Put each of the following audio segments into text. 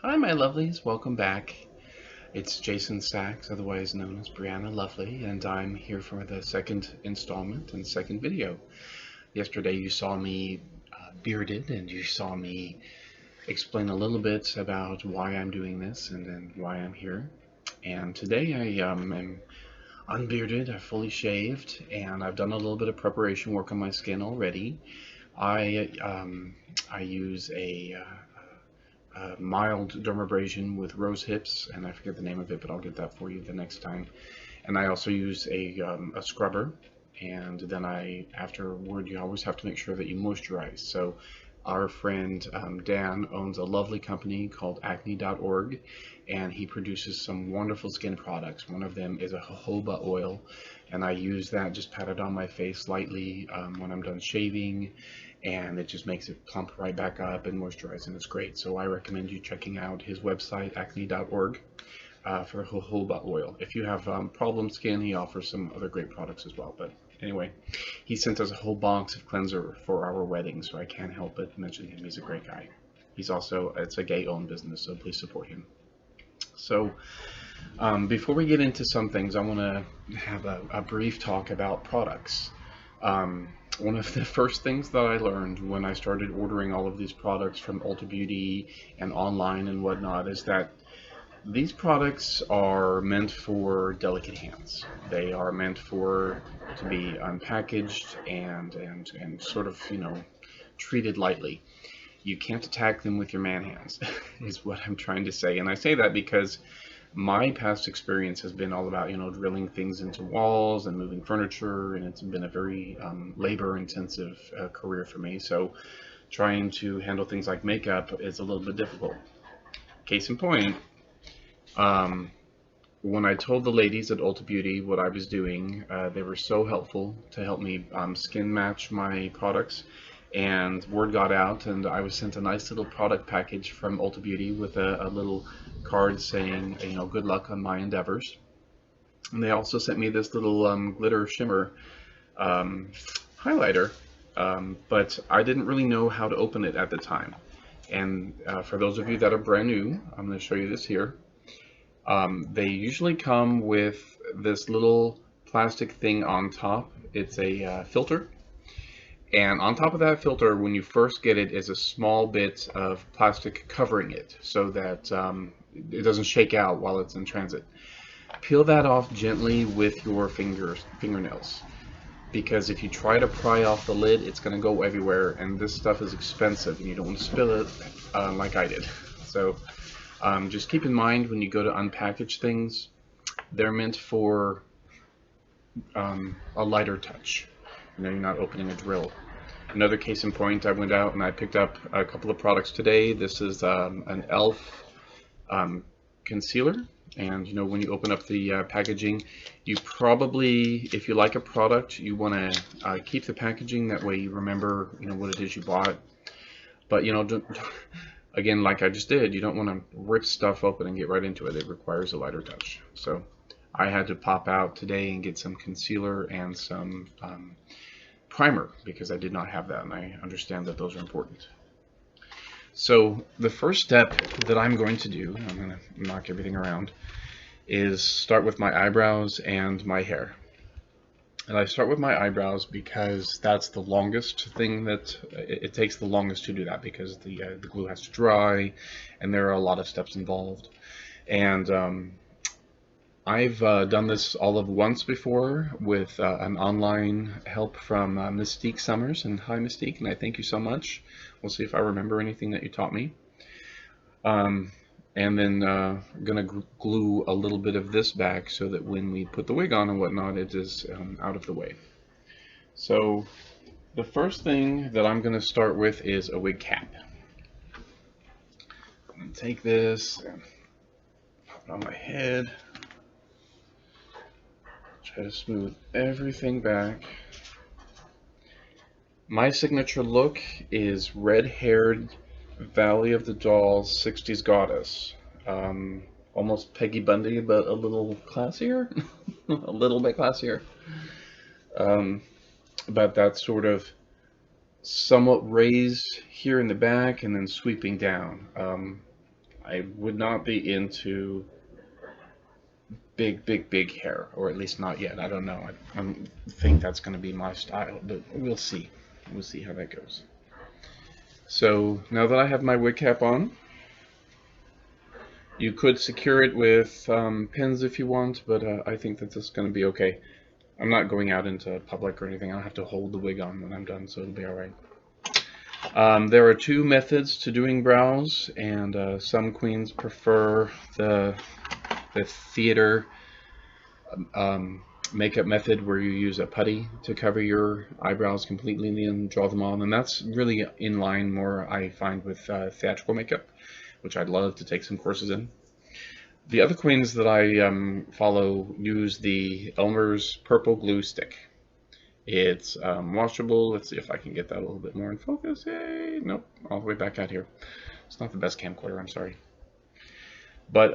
Hi, my lovelies. Welcome back. It's Jason Sachs, otherwise known as Brianna Lovely, and I'm here for the second installment and second video. Yesterday, you saw me bearded, and you saw me explain a little bit about why I'm doing this and then why I'm here. And today, I am unbearded, I'm fully shaved, and I've done a little bit of preparation work on my skin already. I use a mild dermabrasion with rose hips, and I forget the name of it, but I'll get that for you the next time. And I also use a scrubber, and then afterward, you always have to make sure that you moisturize. So our friend Dan owns a lovely company called acne.org, and he produces some wonderful skin products. One of them is a jojoba oil, and I use that, just pat it on my face lightly when I'm done shaving, and it just makes it plump right back up and moisturize, and it's great. So I recommend you checking out his website, acne.org, for the jojoba oil. If you have problem skin, he offers some other great products as well. But anyway, he sent us a whole box of cleanser for our wedding, so I can't help but mention him. He's a great guy. It's a gay-owned business, so please support him. So before we get into some things, I want to have a brief talk about products. One of the first things that I learned when I started ordering all of these products from Ulta Beauty and online and whatnot is that these products are meant for delicate hands. They are meant to be unpackaged and sort of, treated lightly. You can't attack them with your man hands, is what I'm trying to say. And I say that because my past experience has been all about, drilling things into walls and moving furniture, and it's been a very labor-intensive career for me. So trying to handle things like makeup is a little bit difficult. Case in point, when I told the ladies at Ulta Beauty what I was doing, they were so helpful to help me skin match my products. And word got out, and I was sent a nice little product package from Ulta Beauty with a little card saying, good luck on my endeavors. And they also sent me this little glitter shimmer highlighter, but I didn't really know how to open it at the time. And for those of you that are brand new, I'm going to show you this here. They usually come with this little plastic thing on top. It's a filter. And on top of that filter, when you first get it, is a small bit of plastic covering it so that it doesn't shake out while it's in transit. Peel that off gently with your fingernails, because if you try to pry off the lid, it's going to go everywhere, and this stuff is expensive, and you don't want to spill it like I did. So just keep in mind when you go to unpackage things, they're meant for a lighter touch. You're not opening a drill. Another case in point, I went out and I picked up a couple of products today. This is an e.l.f. Concealer, and when you open up the packaging, you probably, if you like a product, you want to keep the packaging. That way you remember what it is you bought. But again, like I just did, you don't want to rip stuff open and get right into it. It requires a lighter touch. So I had to pop out today and get some concealer and some primer because I did not have that, and I understand that those are important. So the first step that I'm going to do, I'm going to knock everything around, is start with my eyebrows and my hair. And I start with my eyebrows because that's the longest thing that it takes the longest to do that, because the glue has to dry and there are a lot of steps involved. And I've done this all of once before with an online help from Mystique Summers. And hi, Mystique, and I thank you so much. We'll see if I remember anything that you taught me. And then I'm going to glue a little bit of this back so that when we put the wig on and whatnot, it is out of the way. So the first thing that I'm going to start with is a wig cap. I'm going to take this and put it on my head. Try to smooth everything back. My signature look is red-haired Valley of the Dolls 60s goddess. Almost Peggy Bundy, but a little classier. A little bit classier. But that's sort of somewhat raised here in the back and then sweeping down. I would not be into big hair, or at least not yet. I don't know. I think that's going to be my style, but we'll see. We'll see how that goes. So now that I have my wig cap on, you could secure it with pins if you want, but I think that this is going to be okay. I'm not going out into public or anything. I'll have to hold the wig on when I'm done, so it'll be alright. There are two methods to doing brows, and some queens prefer the theater makeup method where you use a putty to cover your eyebrows completely and then draw them on, and that's really in line more, I find, with theatrical makeup, which I'd love to take some courses in. The other queens that I follow use the Elmer's purple glue stick. It's washable. Let's see if I can get that a little bit more in focus. Hey, nope, all the way back out here. It's not the best camcorder, I'm sorry. But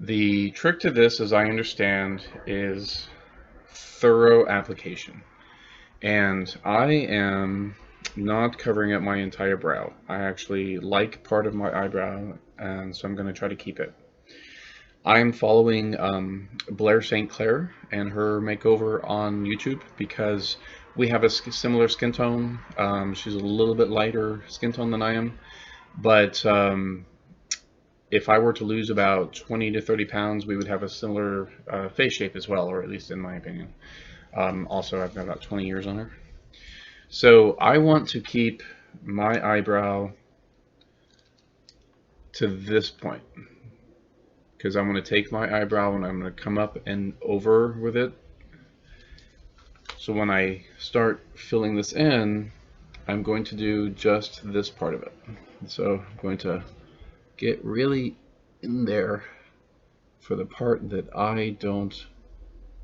the trick to this, as I understand, is thorough application. And I am not covering up my entire brow. I actually like part of my eyebrow, and so I'm going to try to keep it. I'm following Blair St. Clair and her makeover on YouTube because we have a similar skin tone. She's a little bit lighter skin tone than I am, but if I were to lose about 20 to 30 pounds, we would have a similar face shape as well, or at least in my opinion. Also, I've got about 20 years on her. So I want to keep my eyebrow to this point, because I'm going to take my eyebrow and I'm going to come up and over with it. So when I start filling this in, I'm going to do just this part of it. So I'm going to get really in there for the part that I don't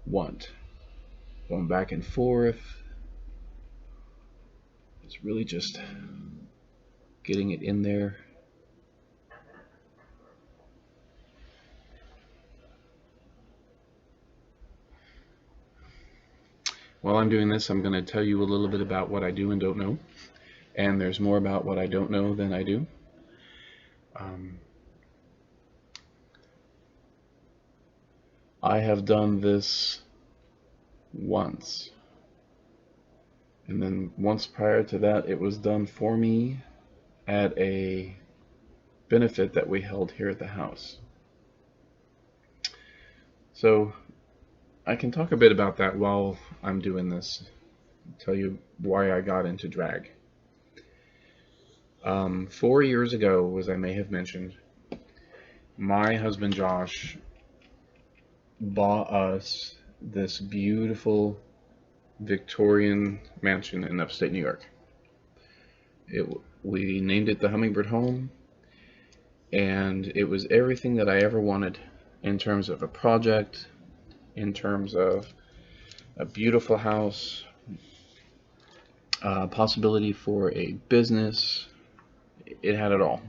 want. Going back and forth. It's really just getting it in there. While I'm doing this, I'm going to tell you a little bit about what I do and don't know. And there's more about what I don't know than I do. I have done this once. And then once prior to that, it was done for me at a benefit that we held here at the house. So I can talk a bit about that while I'm doing this, tell you why I got into drag. 4 years ago, as I may have mentioned, my husband Josh bought us this beautiful Victorian mansion in upstate New York. We named it the Hummingbird Home, and it was everything that I ever wanted in terms of a project, in terms of a beautiful house, possibility for a business. It had it all.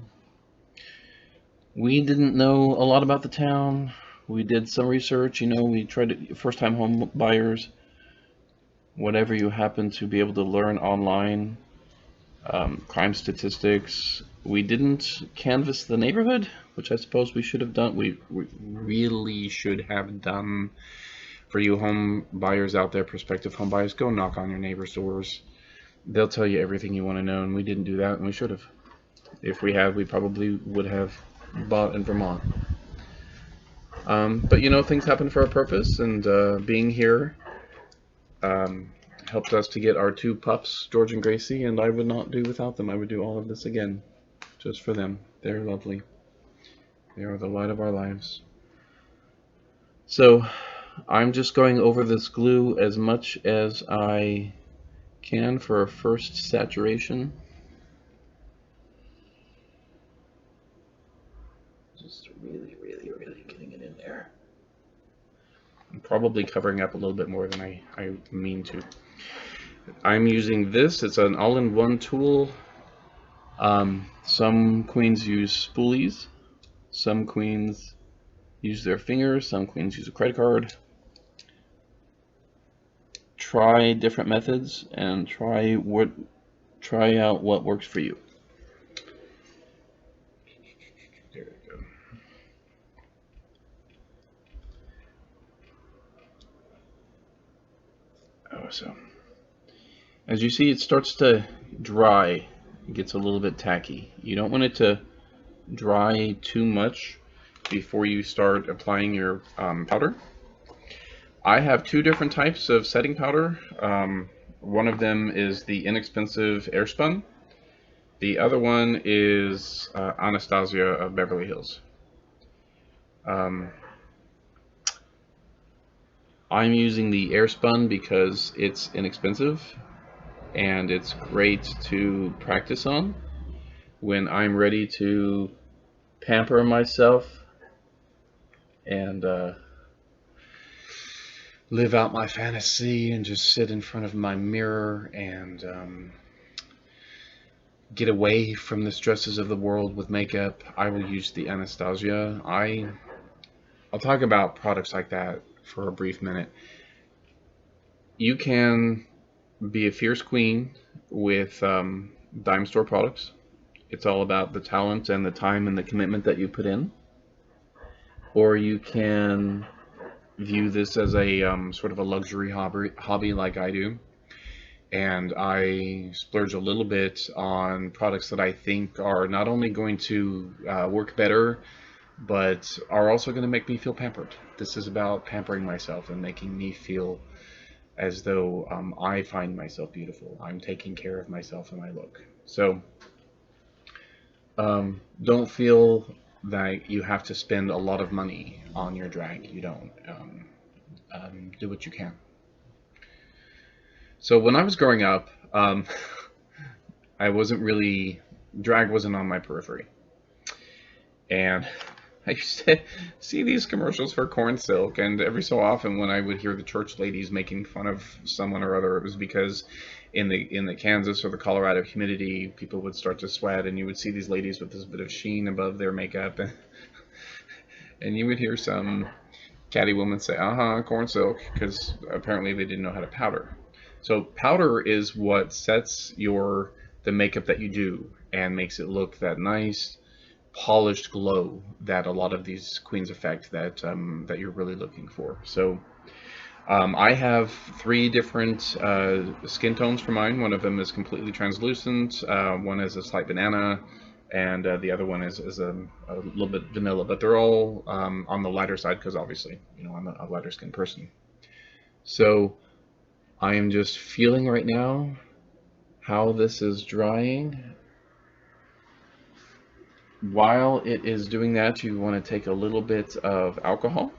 We didn't know a lot about the town. We did some research, we tried to, first-time home buyers, whatever you happen to be able to learn online, crime statistics. We didn't canvass the neighborhood, which I suppose we should have done. We really should have done. For you home buyers out there, prospective home buyers, go knock on your neighbor's doors. They'll tell you everything you want to know, and we didn't do that, and we should have. If we had, we probably would have bought in Vermont. But things happen for a purpose, and being here helped us to get our two pups, George and Gracie, and I would not do without them. I would do all of this again, just for them. They're lovely. They are the light of our lives. So I'm just going over this glue as much as I can for a first saturation. Just really getting it in there. I'm probably covering up a little bit more than I mean to. I'm using this. It's an all-in-one tool. Some queens use spoolies. Some queens use their fingers. Some queens use a credit card. Try different methods and try out what works for you. As you see, it starts to dry. It gets a little bit tacky. You don't want it to dry too much before you start applying your powder. I have two different types of setting powder. One of them is the inexpensive Airspun. The other one is Anastasia of Beverly Hills. Um, I'm using the Airspun because it's inexpensive and it's great to practice on when I'm ready to pamper myself and live out my fantasy and just sit in front of my mirror and get away from the stresses of the world with makeup. I will use the Anastasia. I'll talk about products like that for a brief minute. You can be a fierce queen with dime store products. It's all about the talent and the time and the commitment that you put in. Or you can view this as a sort of a luxury hobby like I do. And I splurge a little bit on products that I think are not only going to work better, but are also going to make me feel pampered. This is about pampering myself and making me feel as though I find myself beautiful. I'm taking care of myself and my look. So don't feel that you have to spend a lot of money on your drag. You don't. Do what you can. So when I was growing up, I wasn't really, drag wasn't on my periphery. And I used to see these commercials for corn silk, and every so often when I would hear the church ladies making fun of someone or other, it was because in the Kansas or the Colorado humidity, people would start to sweat, and you would see these ladies with this bit of sheen above their makeup, and you would hear some catty woman say, corn silk, because apparently they didn't know how to powder. So powder is what sets the makeup that you do and makes it look that nice, polished glow that a lot of these queens affect that you're really looking for. So I have three different skin tones for mine. One of them is completely translucent, one is a slight banana, and the other one is a little bit vanilla. But they're all on the lighter side because obviously, I'm a lighter skin person. So I am just feeling right now how this is drying. While it is doing that, you want to take a little bit of alcohol,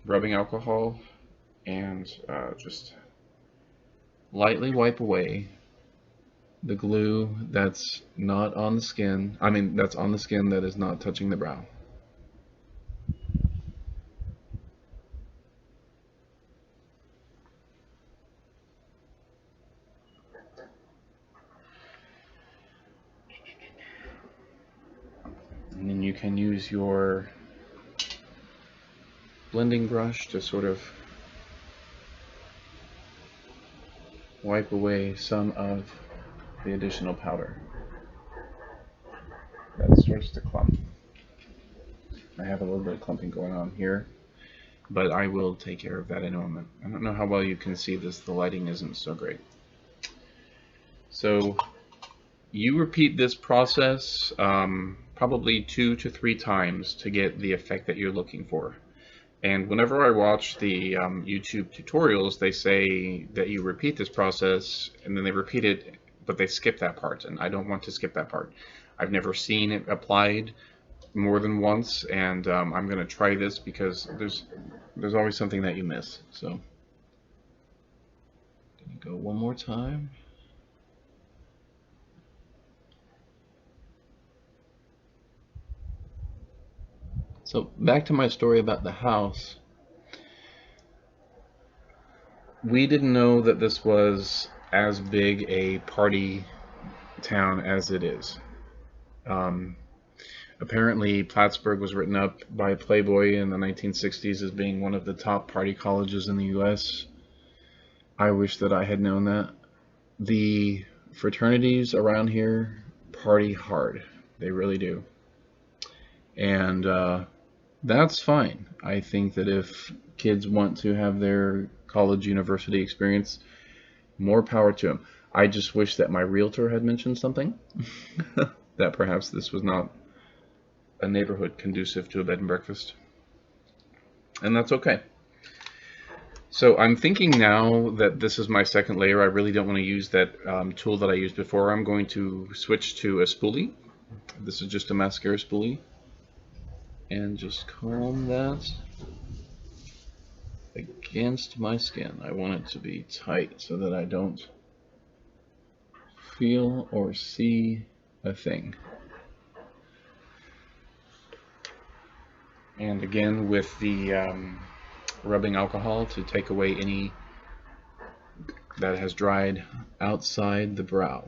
rubbing alcohol, and just lightly wipe away the glue that's not on the skin. I mean, that's on the skin that is not touching the brow. And then you can use your blending brush to sort of wipe away some of the additional powder that starts to clump. I have a little bit of clumping going on here, but I will take care of that in a moment. I don't know how well you can see this. The lighting isn't so great. So you repeat this process probably 2 to 3 times to get the effect that you're looking for. And whenever I watch the YouTube tutorials, they say that you repeat this process and then they repeat it, but they skip that part, and I don't want to skip that part. I've never seen it applied more than once, and I'm going to try this because there's always something that you miss. So go one more time. So back to my story about the house. We didn't know that this was as big a party town as it is. Apparently, Plattsburgh was written up by Playboy in the 1960s as being one of the top party colleges in the U.S. I wish that I had known that. The fraternities around here party hard. They really do. And that's fine. I think that if kids want to have their college university experience, more power to them. I just wish that my realtor had mentioned something, that perhaps this was not a neighborhood conducive to a bed and breakfast. And that's okay. So I'm thinking now that this is my second layer, I really don't want to use that tool that I used before. I'm going to switch to a spoolie. This is just a mascara spoolie. And just comb that against my skin. I want it to be tight so that I don't feel or see a thing. And again with the rubbing alcohol to take away any that has dried outside the brow.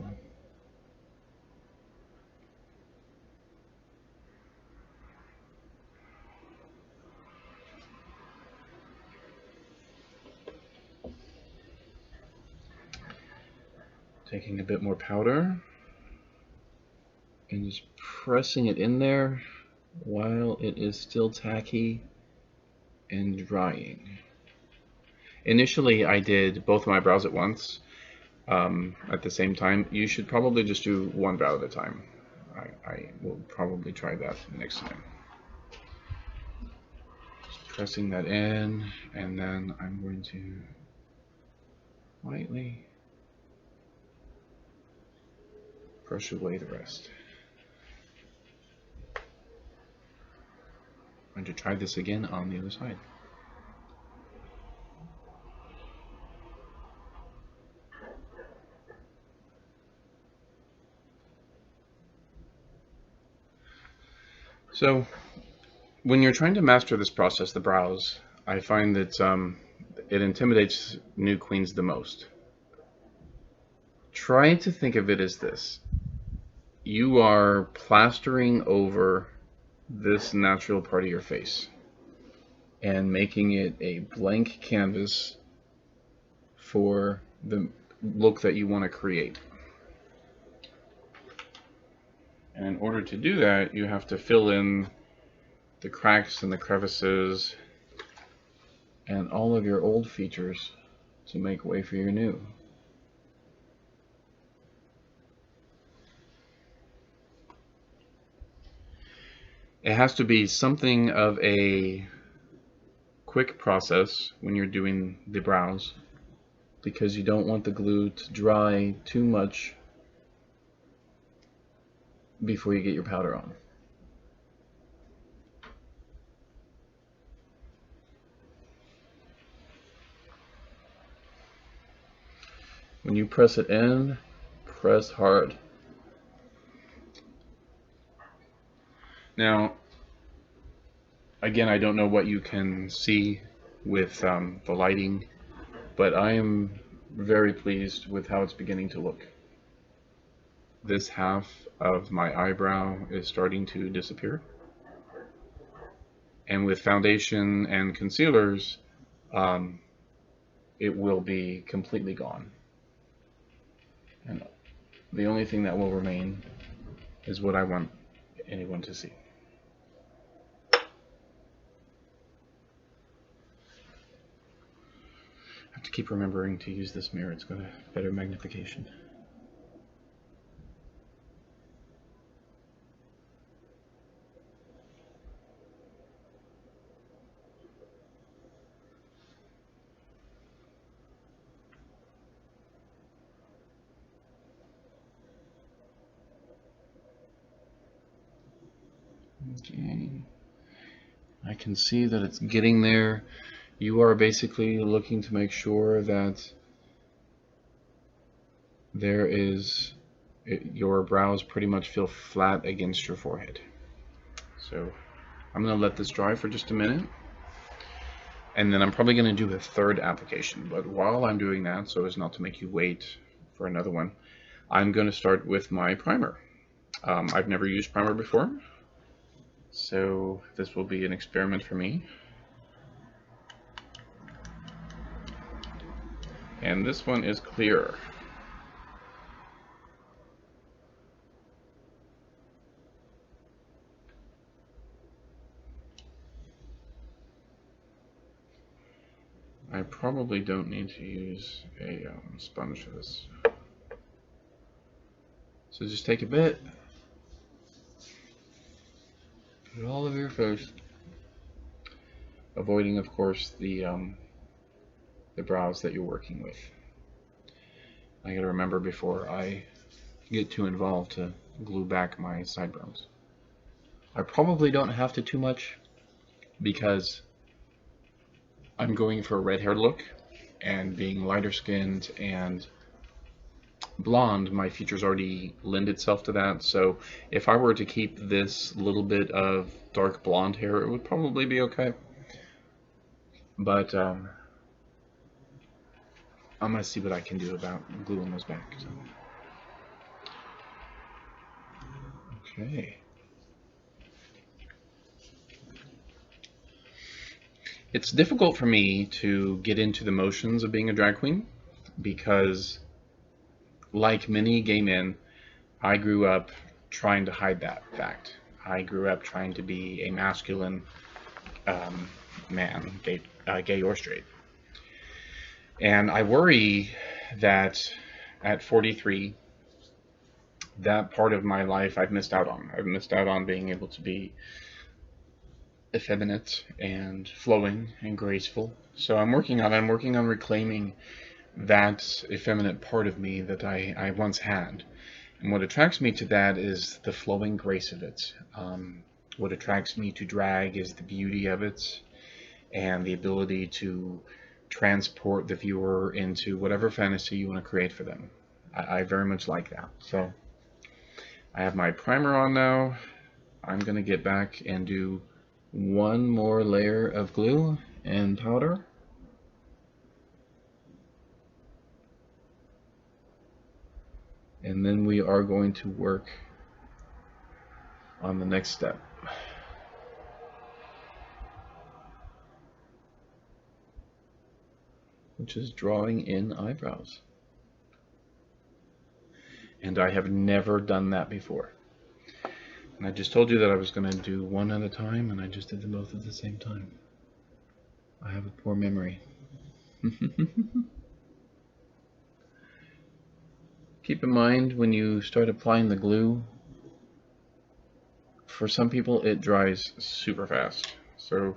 Taking a bit more powder and just pressing it in there while it is still tacky and drying. Initially I did both of my brows at once at the same time. You should probably just do one brow at a time. I will probably try that next time. Just pressing that in, and then I'm going to lightly brush away the rest. I'm going to try this again on the other side. So when you're trying to master this process, the brows, I find that it intimidates new queens the most. Try to think of it as this. You are plastering over this natural part of your face and making it a blank canvas for the look that you want to create. And in order to do that, you have to fill in the cracks and the crevices and all of your old features to make way for your new. It has to be something of a quick process when you're doing the brows, because you don't want the glue to dry too much before you get your powder on. When you press it in, press hard. Now, again, I don't know what you can see with the lighting, but I am very pleased with how it's beginning to look. This half of my eyebrow is starting to disappear. And with foundation and concealers, it will be completely gone. And the only thing that will remain is what I want anyone to see. I have to keep remembering to use this mirror. It's got a better magnification. Okay, I can see that it's getting there. You are basically looking to make sure that your brows pretty much feel flat against your forehead. So I'm going to let this dry for just a minute, and then I'm probably going to do a third application. But while I'm doing that, so as not to make you wait for another one, I'm going to start with my primer. I've never used primer before, so this will be an experiment for me. And this one is clear. I probably don't need to use a sponge for this. So just take a bit, put it all over your face, avoiding, of course, the brows that you're working with. I gotta remember before I get too involved to glue back my sideburns. I probably don't have to too much because I'm going for a red hair look, and being lighter skinned and blonde, my features already lend itself to that. So if I were to keep this little bit of dark blonde hair, it would probably be okay. But I'm gonna see what I can do about gluing those back. So. Okay. It's difficult for me to get into the motions of being a drag queen because, like many gay men, I grew up trying to hide that fact. I grew up trying to be a masculine man, gay or straight. And I worry that at 43, that part of my life I've missed out on. I've missed out on being able to be effeminate and flowing and graceful. So I'm working on reclaiming that effeminate part of me that I once had. And what attracts me to that is the flowing grace of it. What attracts me to drag is the beauty of it and the ability to transport the viewer into whatever fantasy you want to create for them. I very much like that. So I have my primer on now. I'm going to get back and do one more layer of glue and powder. And then we are going to work on the next step. Which is drawing in eyebrows. And I have never done that before. And I just told you that I was going to do one at a time, and I just did them both at the same time. I have a poor memory. Keep in mind when you start applying the glue, for some people it dries super fast. So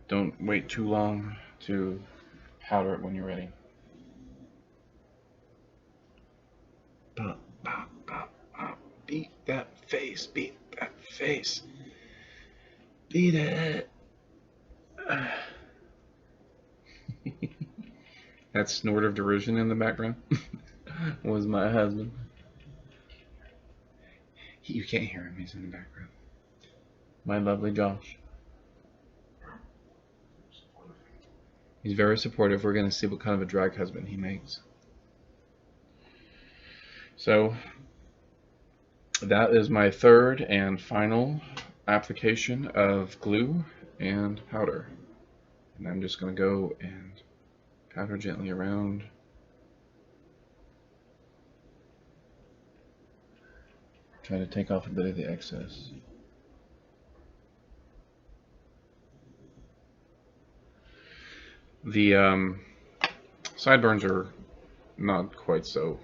don't wait too long to powder it when you're ready. Pop, pop, pop, pop. Beat that face, beat that face. Beat it. That snort of derision in the background was my husband. You can't hear him, he's in the background. My lovely Josh. He's very supportive. We're going to see what kind of a drag husband he makes. So that is my third and final application of glue and powder. And I'm just going to go and powder gently around. Try to take off a bit of the excess. The sideburns are not quite so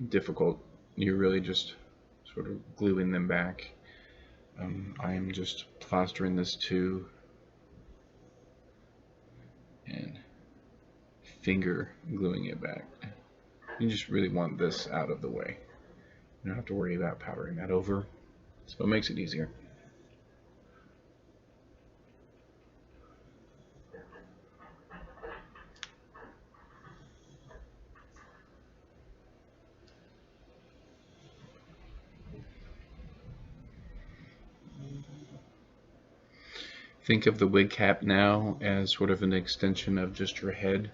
difficult. You're really just sort of gluing them back. I am just plastering this too and finger gluing it back. You just really want this out of the way. You don't have to worry about powdering that over, so it makes it easier. Think of the wig cap now as sort of an extension of just your head,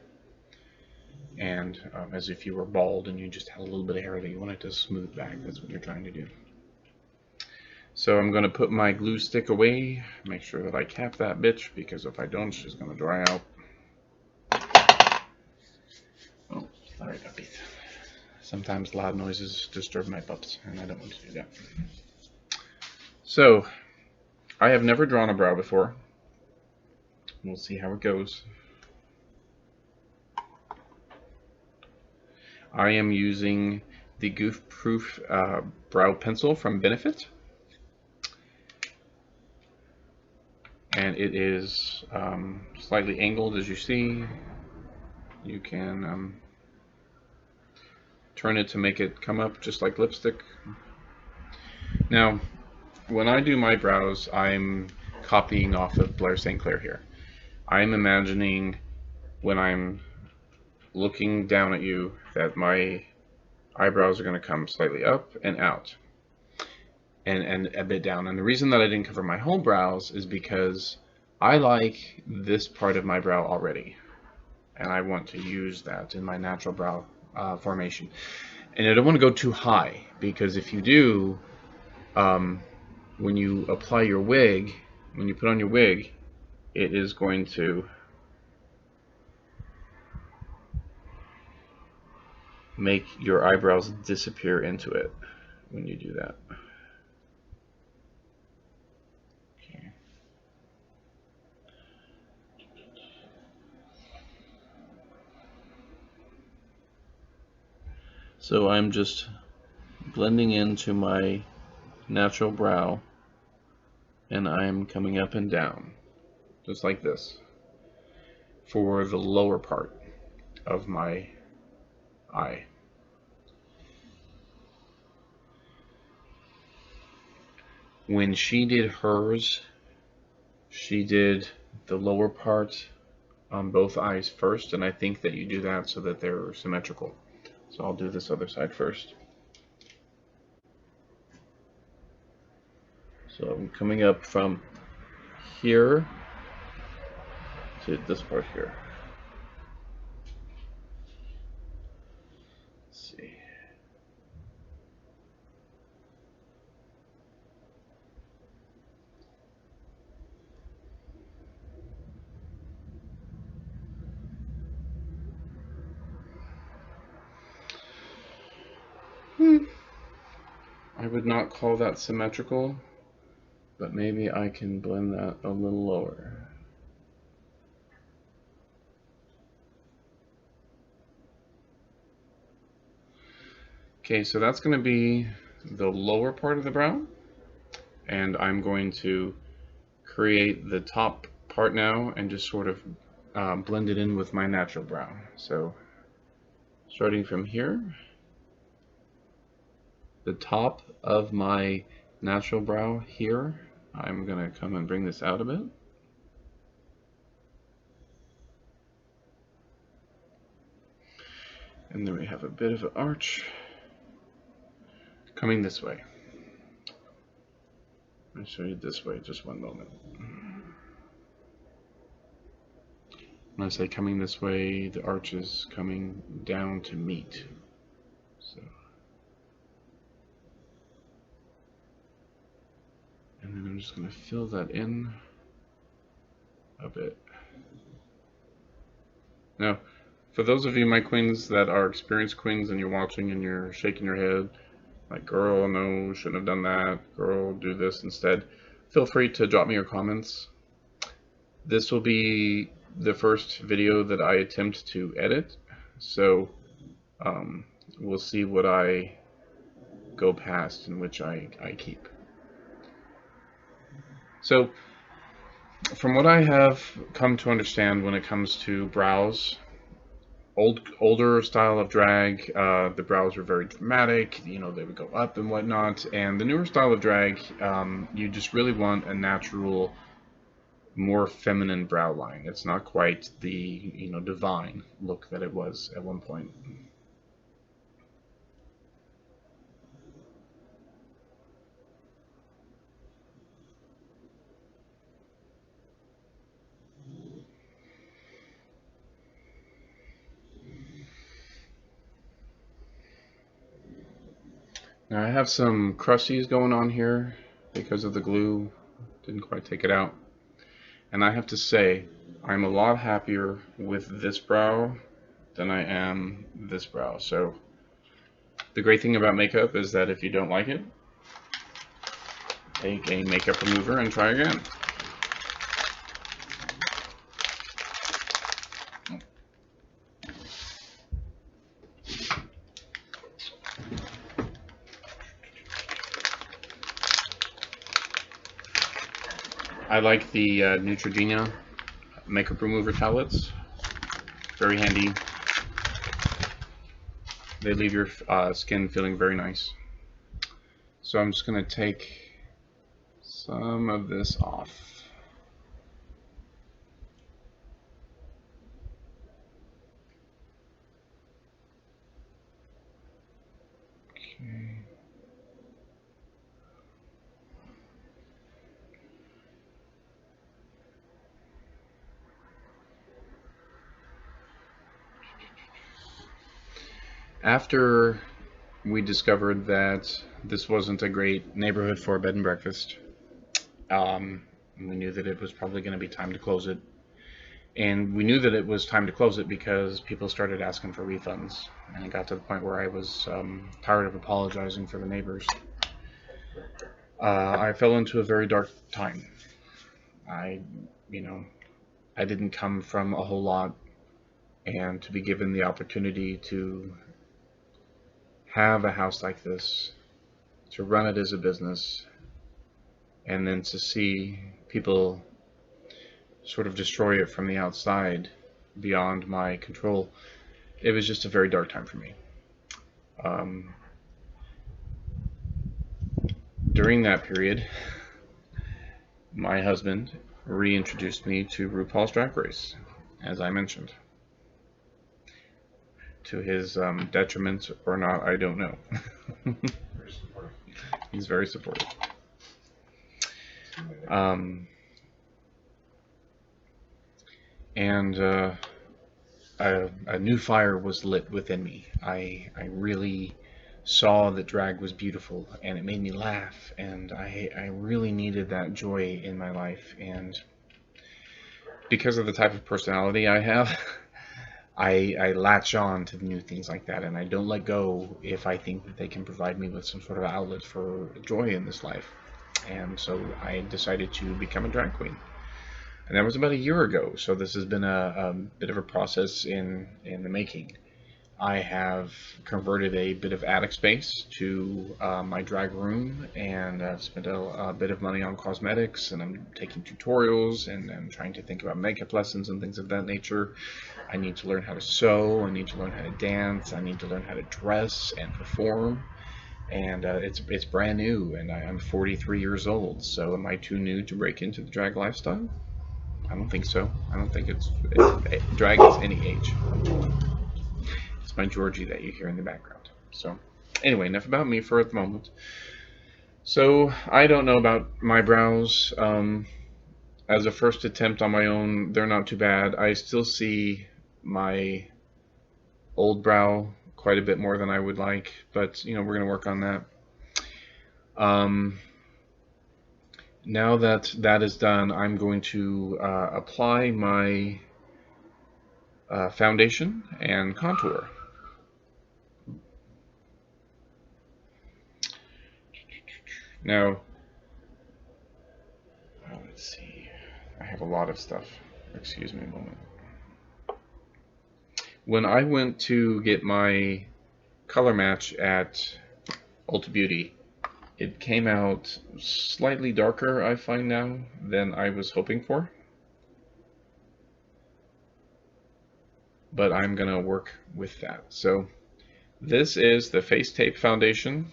and as if you were bald and you just had a little bit of hair that you wanted to smooth back. That's what you're trying to do. So I'm going to put my glue stick away, make sure that I cap that bitch, because if I don't, she's going to dry out. Oh, sorry puppies. Sometimes loud noises disturb my pups, and I don't want to do that. So, I have never drawn a brow before. We'll see how it goes. I am using the Goof Proof Brow Pencil from Benefit. And it is slightly angled, as you see. You can turn it to make it come up just like lipstick. Now, when I do my brows, I'm copying off of Blair St. Clair here. I'm imagining when I'm looking down at you that my eyebrows are going to come slightly up and out and a bit down. And the reason that I didn't cover my whole brows is because I like this part of my brow already, and I want to use that in my natural brow formation. And I don't want to go too high, because if you do, when you apply your wig, when you put on your wig, it is going to make your eyebrows disappear into it when you do that. Okay. So I'm just blending into my natural brow, and I'm coming up and down just like this for the lower part of my eye. When she did hers, she did the lower part on both eyes first, and I think that you do that so that they're symmetrical. So I'll do this other side first. So I'm coming up from here to this part here. Let's see. I would not call that symmetrical, but maybe I can blend that a little lower. Okay, so that's going to be the lower part of the brow, and I'm going to create the top part now and just sort of blend it in with my natural brow. So starting from here, the top of my natural brow here, I'm going to come and bring this out a bit. And then we have a bit of an arch coming this way. I'll show you this way, just one moment. When I say coming this way, the arch is coming down to meet. So, and then I'm just going to fill that in a bit. Now, for those of you, my queens, that are experienced queens and you're watching and you're shaking your head, like, girl, no, shouldn't have done that, girl, do this instead, feel free to drop me your comments. This will be the first video that I attempt to edit, so we'll see what I go past and which I keep. So, from what I have come to understand when it comes to brows, older style of drag, the brows were very dramatic, you know, they would go up and whatnot, and the newer style of drag, you just really want a natural, more feminine brow line. It's not quite the, you know, divine look that it was at one point. Now I have some crusties going on here because of the glue, didn't quite take it out. And I have to say, I'm a lot happier with this brow than I am this brow. So the great thing about makeup is that if you don't like it, take a makeup remover and try again. I like the Neutrogena makeup remover tablets. Very handy. They leave your skin feeling very nice. So I'm just going to take some of this off. Okay. After we discovered that this wasn't a great neighborhood for a bed and breakfast, we knew that it was probably going to be time to close it. And we knew that it was time to close it because people started asking for refunds. And it got to the point where I was tired of apologizing for the neighbors. I fell into a very dark time. I, you know, I didn't come from a whole lot, and to be given the opportunity to have a house like this, to run it as a business, and then to see people sort of destroy it from the outside beyond my control, it was just a very dark time for me. During that period, my husband reintroduced me to RuPaul's Drag Race, as I mentioned. To his detriment or not, I don't know. He's very supportive. And a new fire was lit within me. I really saw that drag was beautiful, and it made me laugh, and I really needed that joy in my life. And because of the type of personality I have, I latch on to new things like that, and I don't let go if I think that they can provide me with some sort of outlet for joy in this life. And so I decided to become a drag queen. And that was about a year ago, so this has been a bit of a process in the making. I have converted a bit of attic space to my drag room, and I've spent a bit of money on cosmetics, and I'm taking tutorials, and I'm trying to think about makeup lessons and things of that nature. I need to learn how to sew, I need to learn how to dance, I need to learn how to dress and perform, and it's brand new, and I'm 43 years old, so am I too new to break into the drag lifestyle? I don't think so. I don't think drag is any age. It's my Georgie that you hear in the background. So anyway, enough about me for the moment. So I don't know about my brows. As a first attempt on my own, they're not too bad. I still see my old brow quite a bit more than I would like, but we're going to work on that. Now that that is done, I'm going to apply my foundation and contour. Now, let's see. I have a lot of stuff. Excuse me a moment. When I went to get my color match at Ulta Beauty, it came out slightly darker, I find now, than I was hoping for. But I'm going to work with that. So this is the Face Tape Foundation,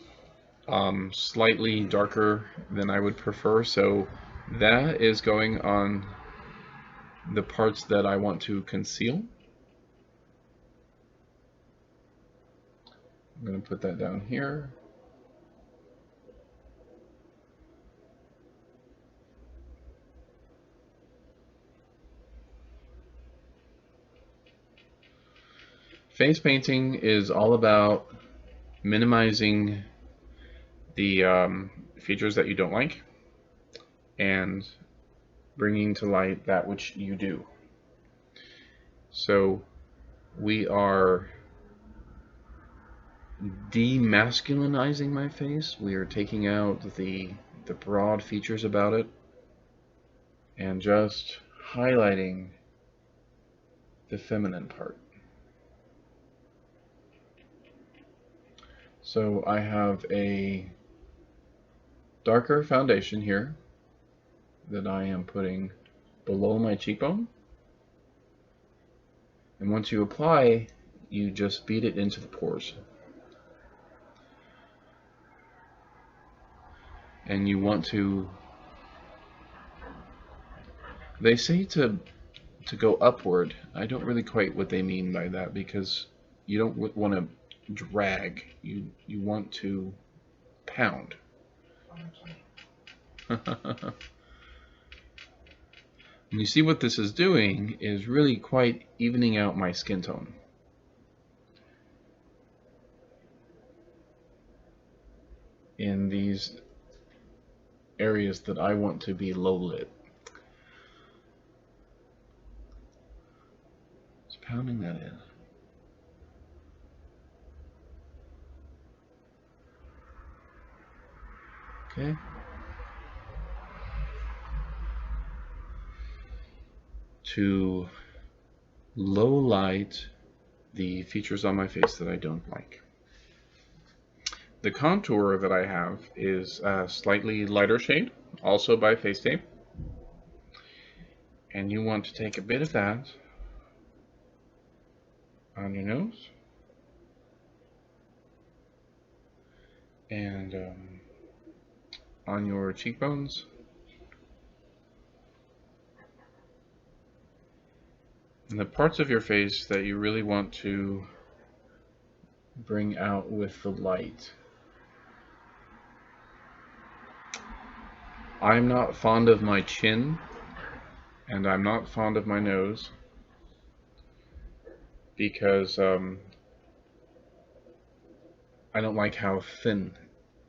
slightly darker than I would prefer. So that is going on the parts that I want to conceal. I'm going to put that down here. Face painting is all about minimizing the features that you don't like and bringing to light that which you do. So we are demasculinizing my face. We are taking out the broad features about it and just highlighting the feminine part. So I have a darker foundation here that I am putting below my cheekbone. And once you apply, you just beat it into the pores. And you want to, they say to go upward. I don't really quite what they mean by that, because you don't want to drag. You want to pound. And you see what this is doing is really quite evening out my skin tone. In these areas that I want to be low lit. Just pounding that in. Okay. To low light the features on my face that I don't like. The contour that I have is a slightly lighter shade, also by Face Tape. And you want to take a bit of that on your nose and on your cheekbones. And the parts of your face that you really want to bring out with the light. I'm not fond of my chin, and I'm not fond of my nose, because I don't like how thin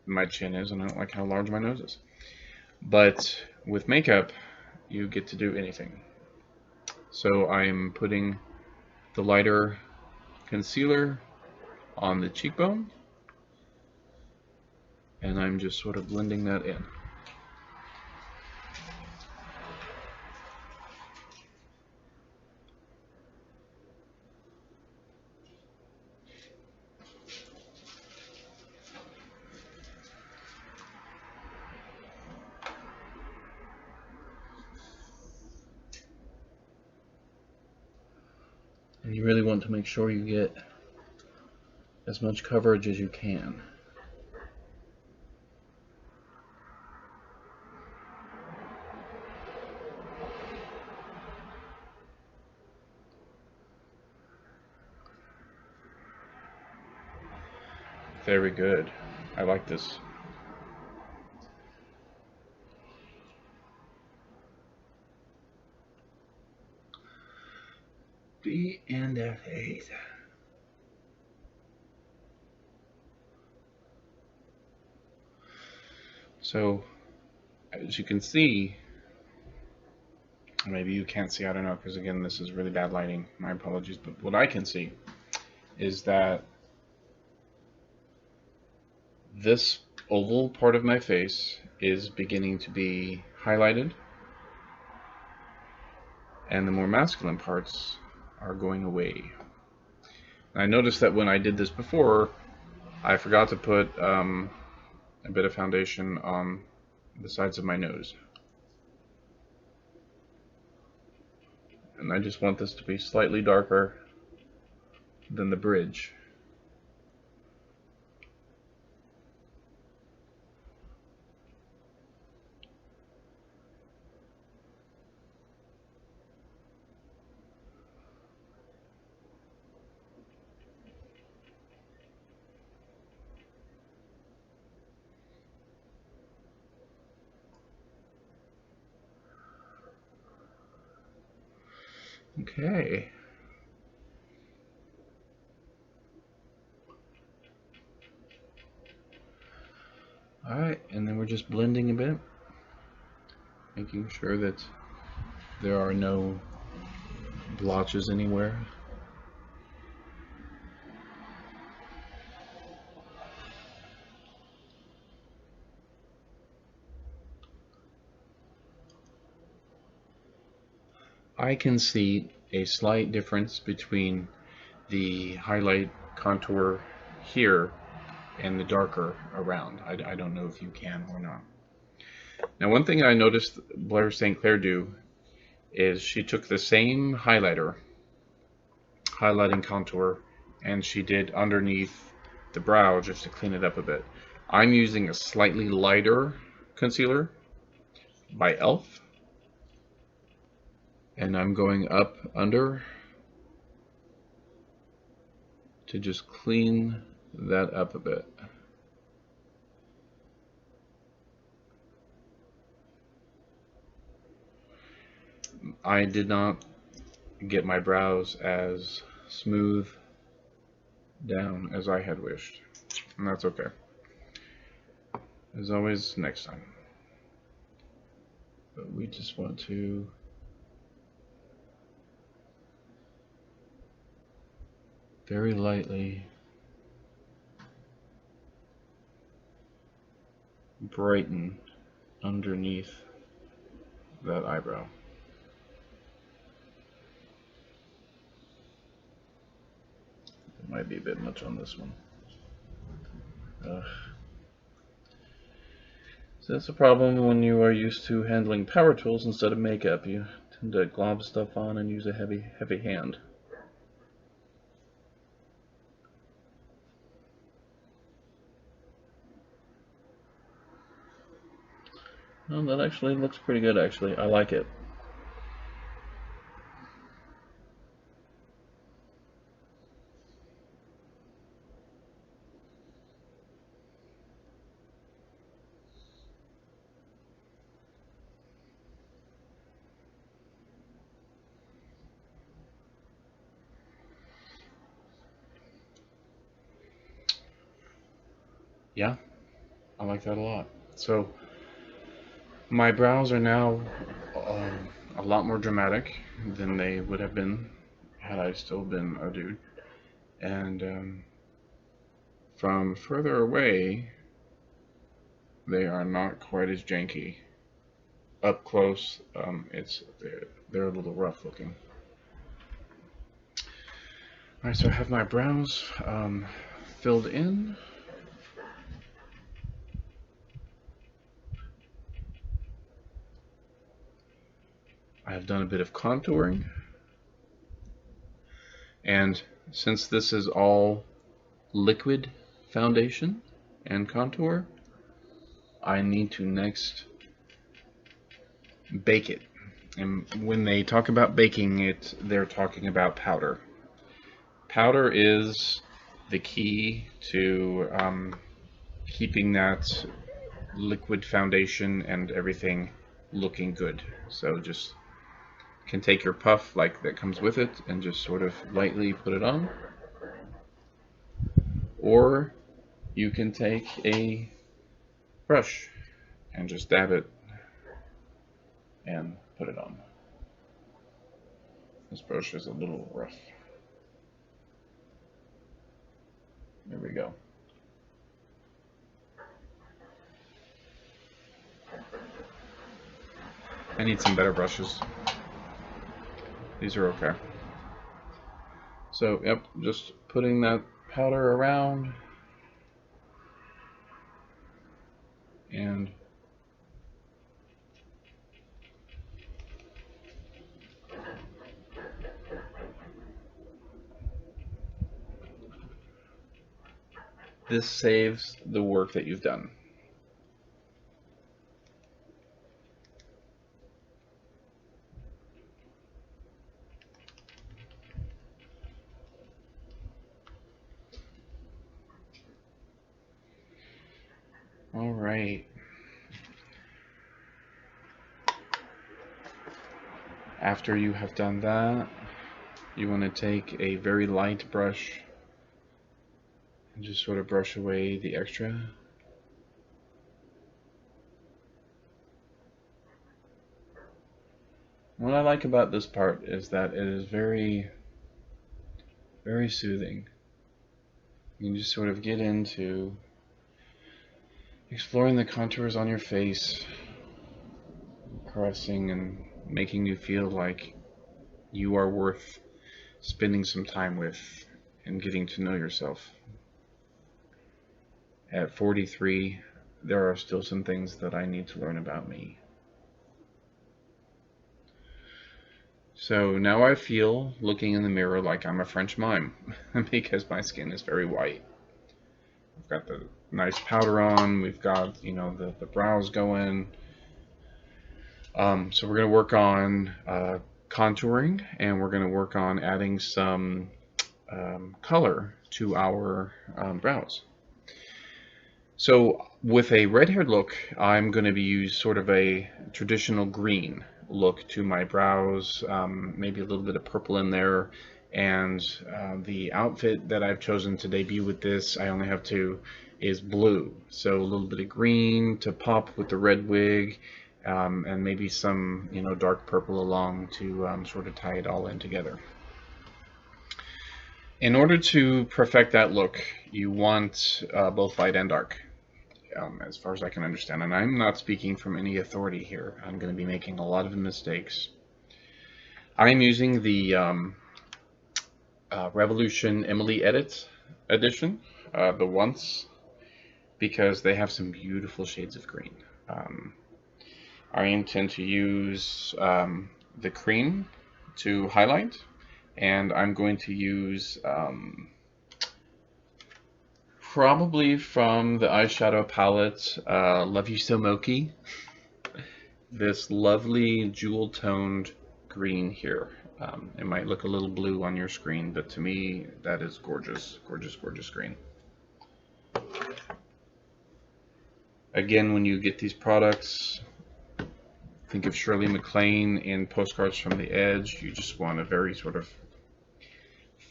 my chin is, and I don't like how large my nose is. But with makeup, you get to do anything. So I'm putting the lighter concealer on the cheekbone, and I'm just sort of blending that in. And you really want to make sure you get as much coverage as you can. Very good. I like this. B and F8. So, as you can see, maybe you can't see, I don't know, because again, this is really bad lighting. My apologies, but what I can see is that this oval part of my face is beginning to be highlighted, and the more masculine parts are going away. I noticed that when I did this before, I forgot to put a bit of foundation on the sides of my nose. And I just want this to be slightly darker than the bridge. Okay. Alright, and then we're just blending a bit, making sure that there are no blotches anywhere. I can see a slight difference between the highlight contour here and the darker around. I don't know if you can or not. Now, one thing I noticed Blair St. Clair do is she took the same highlighting contour, and she did underneath the brow just to clean it up a bit. I'm using a slightly lighter concealer by e.l.f. and I'm going up under to just clean that up a bit. I did not get my brows as smooth down as I had wished, and that's okay. As always, next time. But we just want to very lightly brighten underneath that eyebrow. It might be a bit much on this one. So that's a problem when you are used to handling power tools instead of makeup. You tend to glob stuff on and use a heavy hand. Well, that actually looks pretty good, actually. I like it. Yeah, I like that a lot. So my brows are now a lot more dramatic than they would have been had I still been a dude. And from further away, they are not quite as janky. Up close, they're a little rough looking. Alright, so I have my brows filled in. I have done a bit of contouring. And since this is all liquid foundation and contour, I need to next bake it. And when they talk about baking it, they're talking about powder. Powder is the key to keeping that liquid foundation and everything looking good. So just can take your puff like that comes with it and just sort of lightly put it on, or you can take a brush and just dab it and put it on. This brush is a little rough. There we go. I need some better brushes. These are okay. So, yep, just putting that powder around and this saves the work that you've done. All right. After you have done that, you want to take a very light brush and just sort of brush away the extra. What I like about this part is that it is very, very soothing. You can just sort of get into exploring the contours on your face, caressing and making you feel like you are worth spending some time with and getting to know yourself. At 43, there are still some things that I need to learn about me. So now I feel, looking in the mirror, like I'm a French mime because my skin is very white. We've got the nice powder on, we've got, you know, the brows going. So we're going to work on contouring, and we're going to work on adding some color to our brows. So with a red-haired look, I'm going to be using sort of a traditional green look to my brows, maybe a little bit of purple in there, and the outfit that I've chosen to debut with this, I only have two, is blue. So a little bit of green to pop with the red wig, and maybe some, you know, dark purple along to sort of tie it all in together. In order to perfect that look, you want both light and dark, as far as I can understand. And I'm not speaking from any authority here. I'm going to be making a lot of mistakes. I'm using the Revolution Emily Edit edition, the Once, because they have some beautiful shades of green. I intend to use the cream to highlight, and I'm going to use probably from the eyeshadow palette Love You So Mochi, this lovely jewel toned green here. It might look a little blue on your screen, but to me that is gorgeous, gorgeous, gorgeous green. Again, when you get these products, think of Shirley MacLaine in Postcards from the Edge. You just want a very sort of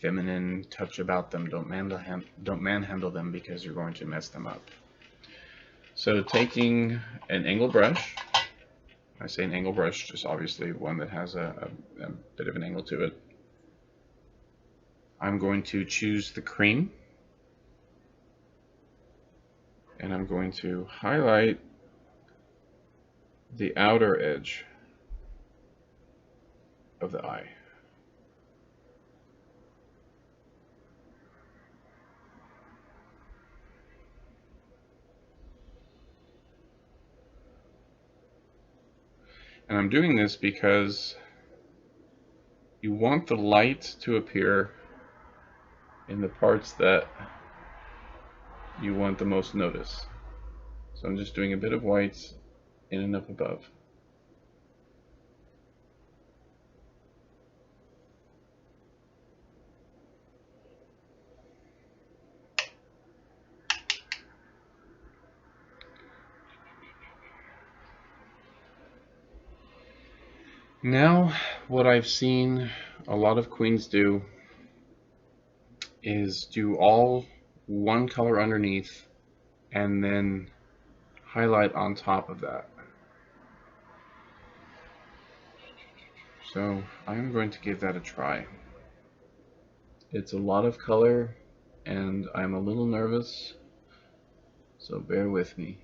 feminine touch about them. Don't manhandle them, because you're going to mess them up. So taking an angle brush, I say an angle brush, just obviously one that has a bit of an angle to it. I'm going to choose the cream, and I'm going to highlight the outer edge of the eye. And I'm doing this because you want the light to appear in the parts that you want the most notice. So I'm just doing a bit of whites in and up above. Now, what I've seen a lot of queens do is do all one color underneath and then highlight on top of that. So I'm going to give that a try. It's a lot of color and I'm a little nervous, so bear with me.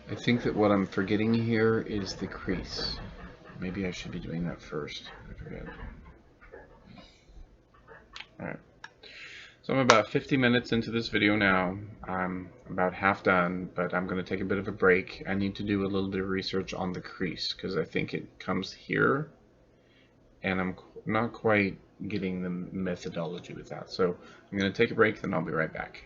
I think that what I'm forgetting here is the crease. Maybe I should be doing that first. I forget. Alright. So I'm about 50 minutes into this video now. I'm about half done, but I'm going to take a bit of a break. I need to do a little bit of research on the crease, because I think it comes here, and I'm not quite getting the methodology with that. So I'm going to take a break, then I'll be right back.